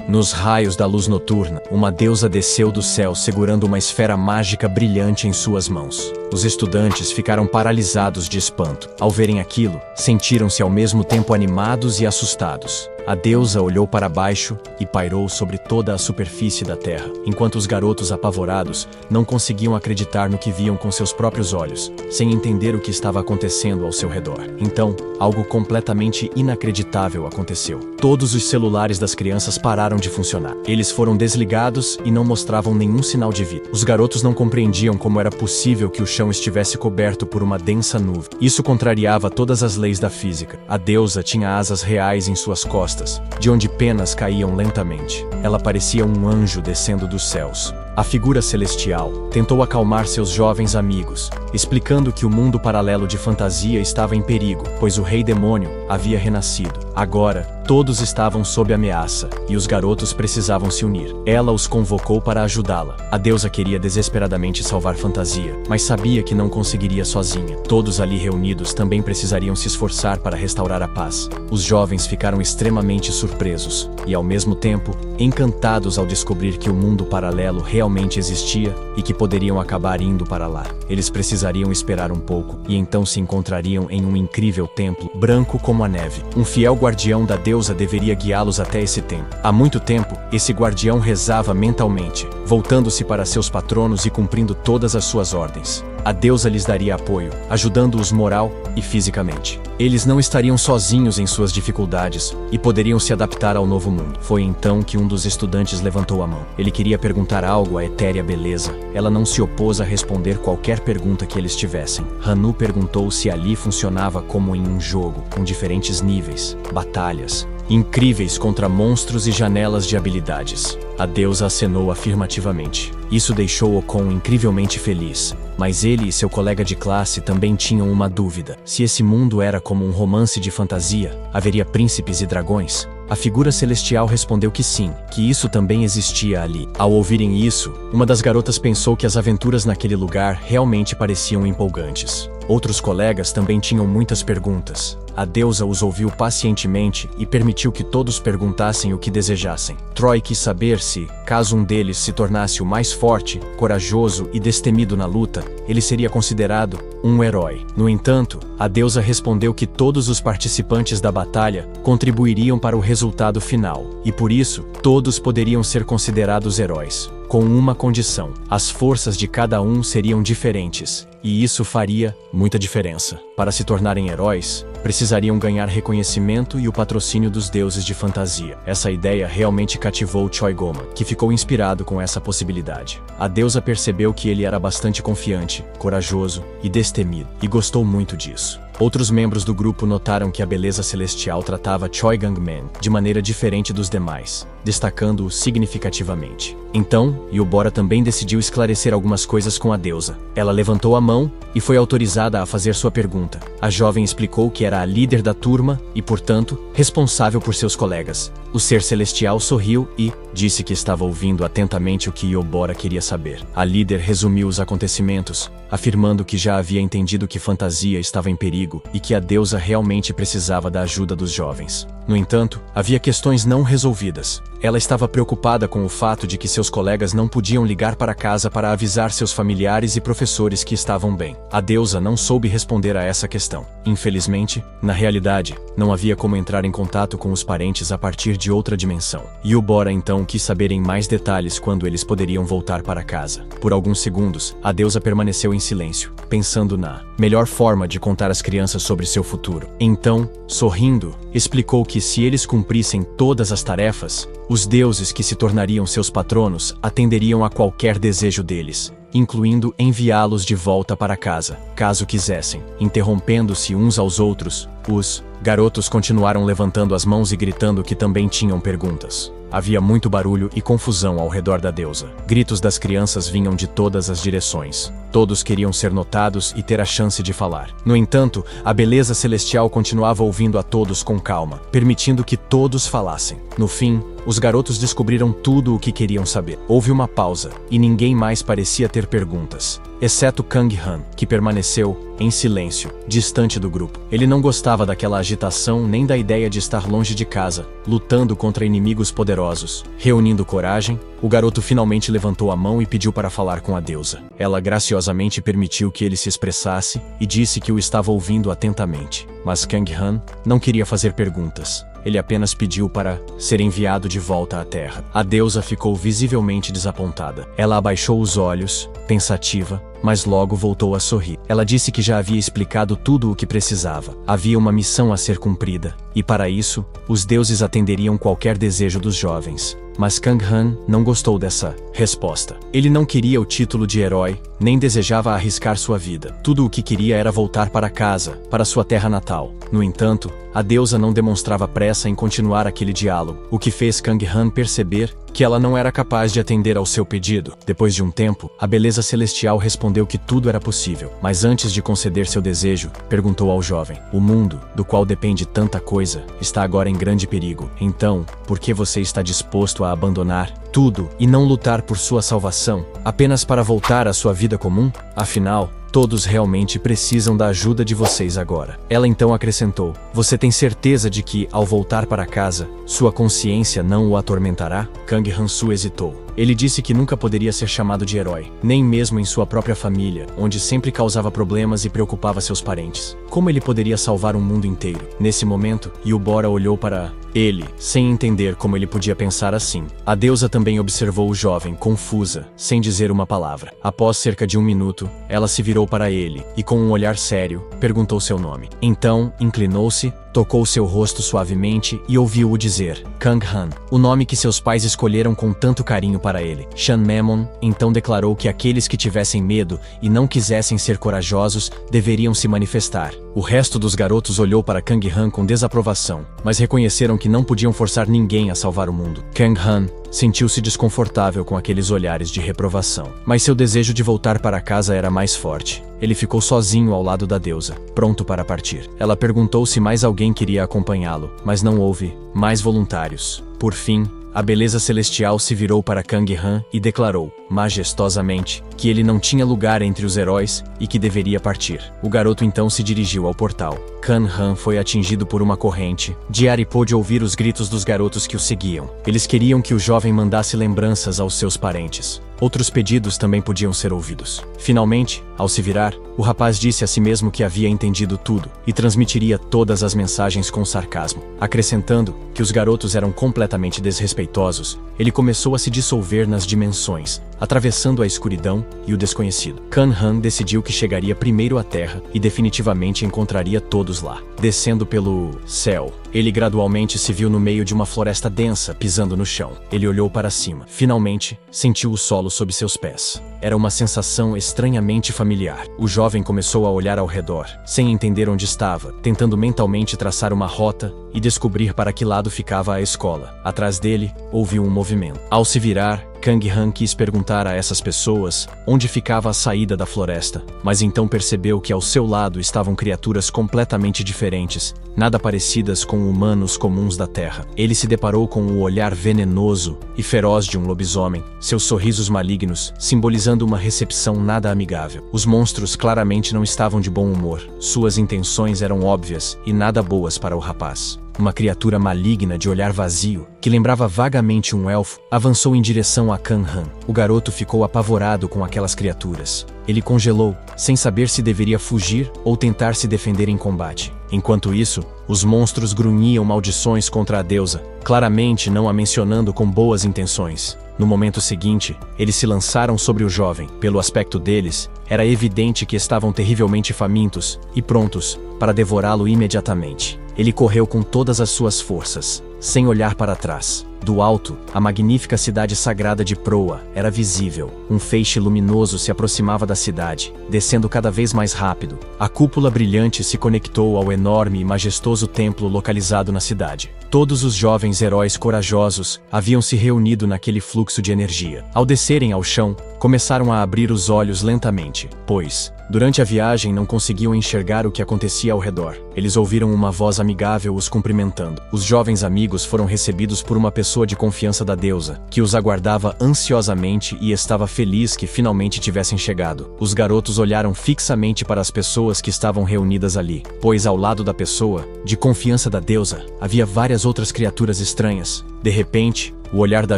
Nos raios da luz noturna, uma deusa desceu do céu segurando uma esfera mágica brilhante em suas mãos. Os estudantes ficaram paralisados de espanto. Ao verem aquilo, sentiram-se ao mesmo tempo animados e assustados. A deusa olhou para baixo e pairou sobre toda a superfície da terra, enquanto os garotos apavorados não conseguiam acreditar no que viam com seus próprios olhos, sem entender o que estava acontecendo ao seu redor. Então, algo completamente inacreditável aconteceu. Todos os celulares das crianças pararam de funcionar. Eles foram desligados e não mostravam nenhum sinal de vida. Os garotos não compreendiam como era possível que o chão estivesse coberto por uma densa nuvem. Isso contrariava todas as leis da física. A deusa tinha asas reais em suas costas, de onde penas caíam lentamente. Ela parecia um anjo descendo dos céus. A figura celestial tentou acalmar seus jovens amigos, explicando que o mundo paralelo de fantasia estava em perigo, pois o rei demônio havia renascido. Agora, todos estavam sob ameaça, e os garotos precisavam se unir. Ela os convocou para ajudá-la. A deusa queria desesperadamente salvar Fantasia, mas sabia que não conseguiria sozinha. Todos ali reunidos também precisariam se esforçar para restaurar a paz. Os jovens ficaram extremamente surpresos, e ao mesmo tempo, encantados ao descobrir que o mundo paralelo realmente existia e que poderiam acabar indo para lá. Eles precisariam esperar um pouco, e então se encontrariam em um incrível templo, branco como a neve. Um fiel guardião da deusa deveria guiá-los até esse templo. Há muito tempo, esse guardião rezava mentalmente, voltando-se para seus patronos e cumprindo todas as suas ordens. A deusa lhes daria apoio, ajudando-os moral e fisicamente. Eles não estariam sozinhos em suas dificuldades e poderiam se adaptar ao novo mundo. Foi então que um dos estudantes levantou a mão. Ele queria perguntar algo à etérea beleza. Ela não se opôs a responder qualquer pergunta que eles tivessem. Hanu perguntou se ali funcionava como em um jogo, com diferentes níveis, batalhas incríveis contra monstros e janelas de habilidades. A deusa acenou afirmativamente. Isso deixou Ocon incrivelmente feliz, mas ele e seu colega de classe também tinham uma dúvida. Se esse mundo era como um romance de fantasia, haveria príncipes e dragões? A figura celestial respondeu que sim, que isso também existia ali. Ao ouvirem isso, uma das garotas pensou que as aventuras naquele lugar realmente pareciam empolgantes. Outros colegas também tinham muitas perguntas. A deusa os ouviu pacientemente e permitiu que todos perguntassem o que desejassem. Troy quis saber se, caso um deles se tornasse o mais forte, corajoso e destemido na luta, ele seria considerado um herói. No entanto, a deusa respondeu que todos os participantes da batalha contribuiriam para o resultado final, e por isso, todos poderiam ser considerados heróis. Com uma condição: as forças de cada um seriam diferentes, e isso faria muita diferença. Para se tornarem heróis, precisariam ganhar reconhecimento e o patrocínio dos deuses de fantasia. Essa ideia realmente cativou Choi Goma, que ficou inspirado com essa possibilidade. A deusa percebeu que ele era bastante confiante, corajoso e destemido, e gostou muito disso. Outros membros do grupo notaram que a beleza celestial tratava Choi Gangman de maneira diferente dos demais, destacando-o significativamente. Então, Yubora também decidiu esclarecer algumas coisas com a deusa. Ela levantou a mão e foi autorizada a fazer sua pergunta. A jovem explicou que era a líder da turma e, portanto, responsável por seus colegas. O ser celestial sorriu e disse que estava ouvindo atentamente o que Yubora queria saber. A líder resumiu os acontecimentos, afirmando que já havia entendido que fantasia estava em perigo e que a deusa realmente precisava da ajuda dos jovens. No entanto, havia questões não resolvidas. Ela estava preocupada com o fato de que seus colegas não podiam ligar para casa para avisar seus familiares e professores que estavam bem. A deusa não soube responder a essa questão. Infelizmente, na realidade, não havia como entrar em contato com os parentes a partir de outra dimensão. Yubora então quis saber em mais detalhes quando eles poderiam voltar para casa. Por alguns segundos, a deusa permaneceu em silêncio, pensando na melhor forma de contar às crianças sobre seu futuro. Então, sorrindo, explicou que se eles cumprissem todas as tarefas, os deuses que se tornariam seus patronos atenderiam a qualquer desejo deles, incluindo enviá-los de volta para casa, caso quisessem. Interrompendo-se uns aos outros, os garotos continuaram levantando as mãos e gritando que também tinham perguntas. Havia muito barulho e confusão ao redor da deusa. Gritos das crianças vinham de todas as direções. Todos queriam ser notados e ter a chance de falar. No entanto, a beleza celestial continuava ouvindo a todos com calma, permitindo que todos falassem. No fim, os garotos descobriram tudo o que queriam saber. Houve uma pausa, e ninguém mais parecia ter perguntas. exceto Kang Han, que permaneceu, em silêncio, distante do grupo. Ele não gostava daquela agitação nem da ideia de estar longe de casa, lutando contra inimigos poderosos. Reunindo coragem, o garoto finalmente levantou a mão e pediu para falar com a deusa. Ela graciosamente permitiu que ele se expressasse e disse que o estava ouvindo atentamente. Mas Kang Han não queria fazer perguntas. Ele apenas pediu para ser enviado de volta à Terra. A deusa ficou visivelmente desapontada. Ela abaixou os olhos, pensativa, mas logo voltou a sorrir. Ela disse que já havia explicado tudo o que precisava. Havia uma missão a ser cumprida, e para isso, os deuses atenderiam qualquer desejo dos jovens. Mas Kang Han não gostou dessa resposta. Ele não queria o título de herói, nem desejava arriscar sua vida. Tudo o que queria era voltar para casa, para sua terra natal. No entanto, a deusa não demonstrava pressa em continuar aquele diálogo, o que fez Kang Han perceber que ela não era capaz de atender ao seu pedido. Depois de um tempo, a beleza celestial respondeu que tudo era possível, mas antes de conceder seu desejo, perguntou ao jovem: "O mundo, do qual depende tanta coisa, está agora em grande perigo. Então, por que você está disposto a abandonar tudo e não lutar por sua salvação, apenas para voltar à sua vida comum? Afinal, todos realmente precisam da ajuda de vocês agora." Ela então acrescentou: "Você tem certeza de que, ao voltar para casa, sua consciência não o atormentará?" Kang Han-su hesitou. Ele disse que nunca poderia ser chamado de herói, nem mesmo em sua própria família, onde sempre causava problemas e preocupava seus parentes. Como ele poderia salvar um mundo inteiro? Nesse momento, Yubora olhou para ele, sem entender como ele podia pensar assim. A deusa também observou o jovem, confusa, sem dizer uma palavra. Após cerca de 1 minuto, ela se virou para ele e, com um olhar sério, perguntou seu nome. Então, inclinou-se, tocou seu rosto suavemente e ouviu-o dizer: "Kang Han", o nome que seus pais escolheram com tanto carinho para ele. Shan Memon então declarou que aqueles que tivessem medo e não quisessem ser corajosos deveriam se manifestar. O resto dos garotos olhou para Kang Han com desaprovação, mas reconheceram que não podiam forçar ninguém a salvar o mundo. Kang Han sentiu-se desconfortável com aqueles olhares de reprovação, mas seu desejo de voltar para casa era mais forte. Ele ficou sozinho ao lado da deusa, pronto para partir. Ela perguntou se mais alguém queria acompanhá-lo, mas não houve mais voluntários. Por fim, a beleza celestial se virou para Kang Han e declarou, majestosamente, que ele não tinha lugar entre os heróis e que deveria partir. O garoto então se dirigiu ao portal. Kang Han foi atingido por uma corrente de ar e pôde ouvir os gritos dos garotos que o seguiam. Eles queriam que o jovem mandasse lembranças aos seus parentes. Outros pedidos também podiam ser ouvidos. Finalmente, ao se virar, o rapaz disse a si mesmo que havia entendido tudo e transmitiria todas as mensagens com sarcasmo. Acrescentando que os garotos eram completamente desrespeitosos, ele começou a se dissolver nas dimensões, atravessando a escuridão e o desconhecido. Kang Han decidiu que chegaria primeiro à Terra e definitivamente encontraria todos lá. Descendo pelo céu, ele gradualmente se viu no meio de uma floresta densa, pisando no chão. Ele olhou para cima. Finalmente, sentiu o solo sob seus pés. Era uma sensação estranhamente familiar. O jovem começou a olhar ao redor, sem entender onde estava, tentando mentalmente traçar uma rota e descobrir para que lado ficava a escola. Atrás dele, ouviu um movimento. Ao se virar, Kang Han quis perguntar a essas pessoas onde ficava a saída da floresta, mas então percebeu que ao seu lado estavam criaturas completamente diferentes, nada parecidas com humanos comuns da Terra. Ele se deparou com o olhar venenoso e feroz de um lobisomem, seus sorrisos malignos simbolizando uma recepção nada amigável. Os monstros claramente não estavam de bom humor, suas intenções eram óbvias e nada boas para o rapaz. Uma criatura maligna de olhar vazio, que lembrava vagamente um elfo, avançou em direção a Kang Han. O garoto ficou apavorado com aquelas criaturas. Ele congelou, sem saber se deveria fugir ou tentar se defender em combate. Enquanto isso, os monstros grunhiam maldições contra a deusa, claramente não a mencionando com boas intenções. No momento seguinte, eles se lançaram sobre o jovem. Pelo aspecto deles, era evidente que estavam terrivelmente famintos e prontos para devorá-lo imediatamente. Ele correu com todas as suas forças, sem olhar para trás. Do alto, a magnífica cidade sagrada de Proa era visível. Um feixe luminoso se aproximava da cidade, descendo cada vez mais rápido. A cúpula brilhante se conectou ao enorme e majestoso templo localizado na cidade. Todos os jovens heróis corajosos haviam se reunido naquele fluxo de energia. Ao descerem ao chão, começaram a abrir os olhos lentamente, pois, Durante a viagem não conseguiam enxergar o que acontecia ao redor. Eles ouviram uma voz amigável os cumprimentando. Os jovens amigos foram recebidos por uma pessoa de confiança da deusa, que os aguardava ansiosamente e estava feliz que finalmente tivessem chegado. Os garotos olharam fixamente para as pessoas que estavam reunidas ali, pois ao lado da pessoa, de confiança da deusa, havia várias outras criaturas estranhas. De repente, o olhar da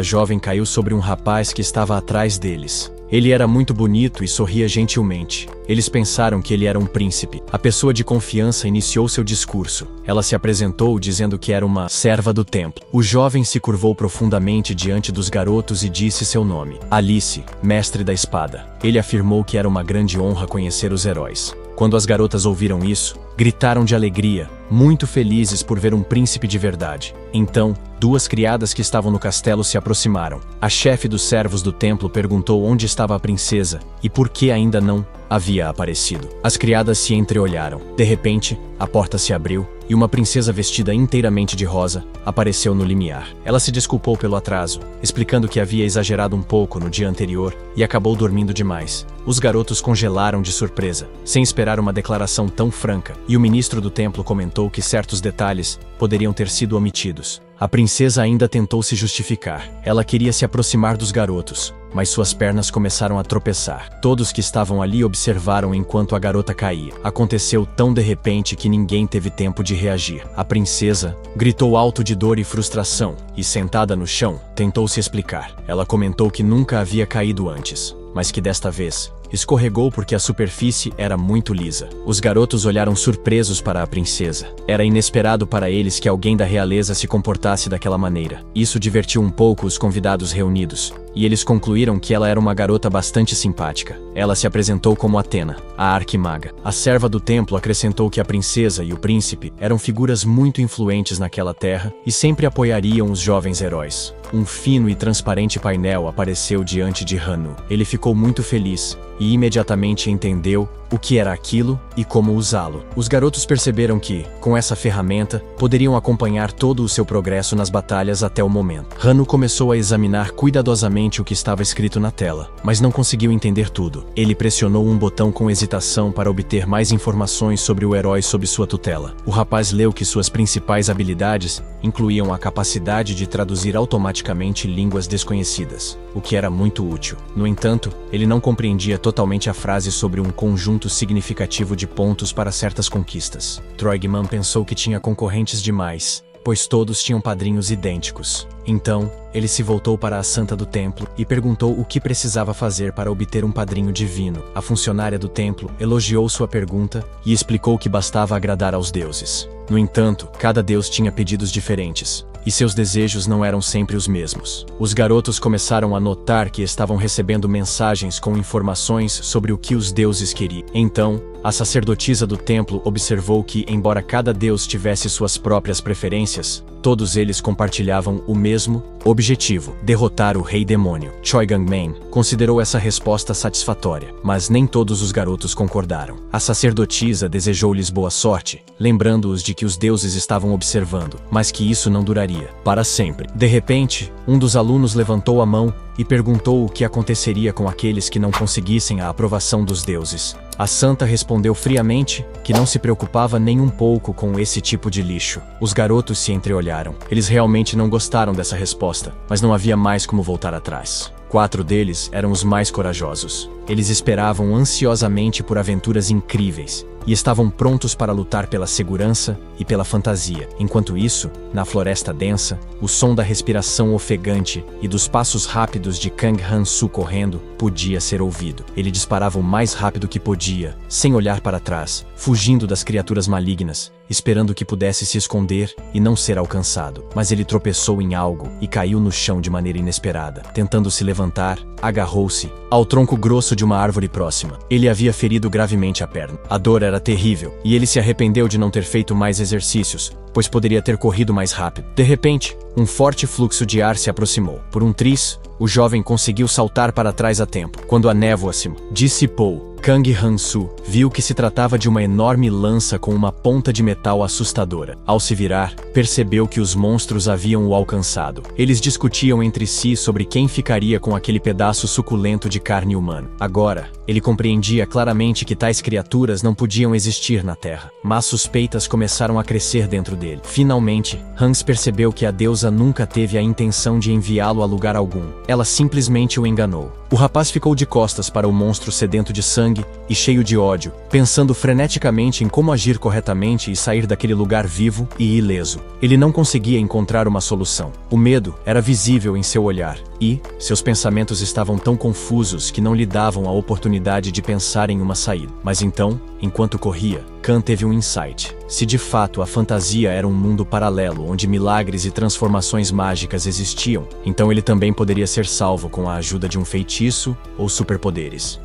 jovem caiu sobre um rapaz que estava atrás deles. Ele era muito bonito e sorria gentilmente. Eles pensaram que ele era um príncipe. A pessoa de confiança iniciou seu discurso. Ela se apresentou dizendo que era uma serva do templo. O jovem se curvou profundamente diante dos garotos e disse seu nome: Alice, mestre da espada. Ele afirmou que era uma grande honra conhecer os heróis. Quando as garotas ouviram isso, gritaram de alegria, muito felizes por ver um príncipe de verdade. Então, duas criadas que estavam no castelo se aproximaram. A chefe dos servos do templo perguntou onde estava a princesa e por que ainda não havia aparecido. As criadas se entreolharam. De repente, a porta se abriu e uma princesa vestida inteiramente de rosa apareceu no limiar. Ela se desculpou pelo atraso, explicando que havia exagerado um pouco no dia anterior e acabou dormindo demais. Os garotos congelaram de surpresa, sem esperar uma declaração tão franca, e o ministro do templo comentou que certos detalhes poderiam ter sido omitidos. A princesa ainda tentou se justificar. Ela queria se aproximar dos garotos, mas suas pernas começaram a tropeçar. Todos que estavam ali observaram enquanto a garota caía. Aconteceu tão de repente que ninguém teve tempo de reagir. A princesa gritou alto de dor e frustração, e sentada no chão, tentou se explicar. Ela comentou que nunca havia caído antes, mas que desta vez escorregou porque a superfície era muito lisa. Os garotos olharam surpresos para a princesa. Era inesperado para eles que alguém da realeza se comportasse daquela maneira. Isso divertiu um pouco os convidados reunidos, e eles concluíram que ela era uma garota bastante simpática. Ela se apresentou como Athena, a arquimaga. A serva do templo acrescentou que a princesa e o príncipe eram figuras muito influentes naquela terra e sempre apoiariam os jovens heróis. Um fino e transparente painel apareceu diante de Hanu. Ele ficou muito feliz e imediatamente entendeu o que era aquilo e como usá-lo. Os garotos perceberam que, com essa ferramenta, poderiam acompanhar todo o seu progresso nas batalhas até o momento. Hanu começou a examinar cuidadosamente o que estava escrito na tela, mas não conseguiu entender tudo. Ele pressionou um botão com hesitação para obter mais informações sobre o herói sob sua tutela. O rapaz leu que suas principais habilidades incluíam a capacidade de traduzir automaticamente línguas desconhecidas, o que era muito útil. No entanto, ele não compreendia totalmente a frase sobre um conjunto significativo de pontos para certas conquistas. Troigman pensou que tinha concorrentes demais, pois todos tinham padrinhos idênticos. Então, ele se voltou para a santa do templo e perguntou o que precisava fazer para obter um padrinho divino. A funcionária do templo elogiou sua pergunta e explicou que bastava agradar aos deuses. No entanto, cada deus tinha pedidos diferentes, e seus desejos não eram sempre os mesmos. Os garotos começaram a notar que estavam recebendo mensagens com informações sobre o que os deuses queriam. Então, a sacerdotisa do templo observou que, embora cada deus tivesse suas próprias preferências, todos eles compartilhavam o mesmo objetivo: derrotar o rei demônio. Choi Gang-man considerou essa resposta satisfatória, mas nem todos os garotos concordaram. A sacerdotisa desejou-lhes boa sorte, lembrando-os de que os deuses estavam observando, mas que isso não duraria para sempre. De repente, um dos alunos levantou a mão e perguntou o que aconteceria com aqueles que não conseguissem a aprovação dos deuses. A santa respondeu friamente que não se preocupava nem um pouco com esse tipo de lixo. Os garotos se entreolharam. Eles realmente não gostaram dessa resposta, mas não havia mais como voltar atrás. 4 deles eram os mais corajosos. Eles esperavam ansiosamente por aventuras incríveis e estavam prontos para lutar pela segurança e pela fantasia. Enquanto isso, na floresta densa, o som da respiração ofegante e dos passos rápidos de Kang Han-su correndo podia ser ouvido. Ele disparava o mais rápido que podia, sem olhar para trás, fugindo das criaturas malignas, esperando que pudesse se esconder e não ser alcançado. Mas ele tropeçou em algo e caiu no chão de maneira inesperada. Tentando se levantar, agarrou-se ao tronco grosso de uma árvore próxima. Ele havia ferido gravemente a perna. A dor era terrível, e ele se arrependeu de não ter feito mais exercícios, pois poderia ter corrido mais rápido. De repente, um forte fluxo de ar se aproximou. Por um triz, o jovem conseguiu saltar para trás a tempo. Quando a névoa se dissipou, Kang Han-su viu que se tratava de uma enorme lança com uma ponta de metal assustadora. Ao se virar, percebeu que os monstros haviam o alcançado. Eles discutiam entre si sobre quem ficaria com aquele pedaço suculento de carne humana. Agora, ele compreendia claramente que tais criaturas não podiam existir na Terra. Mas suspeitas começaram a crescer dentro dele. Finalmente, Hans percebeu que a deusa nunca teve a intenção de enviá-lo a lugar algum. Ela simplesmente o enganou. O rapaz ficou de costas para o monstro sedento de sangue e cheio de ódio, pensando freneticamente em como agir corretamente e sair daquele lugar vivo e ileso. Ele não conseguia encontrar uma solução. O medo era visível em seu olhar e seus pensamentos estavam tão confusos que não lhe davam a oportunidade de pensar em uma saída. Mas então, enquanto corria, Khan teve um insight. Se de fato a fantasia era um mundo paralelo onde milagres e transformações mágicas existiam, então ele também poderia ser salvo com a ajuda de um feitiço ou superpoderes.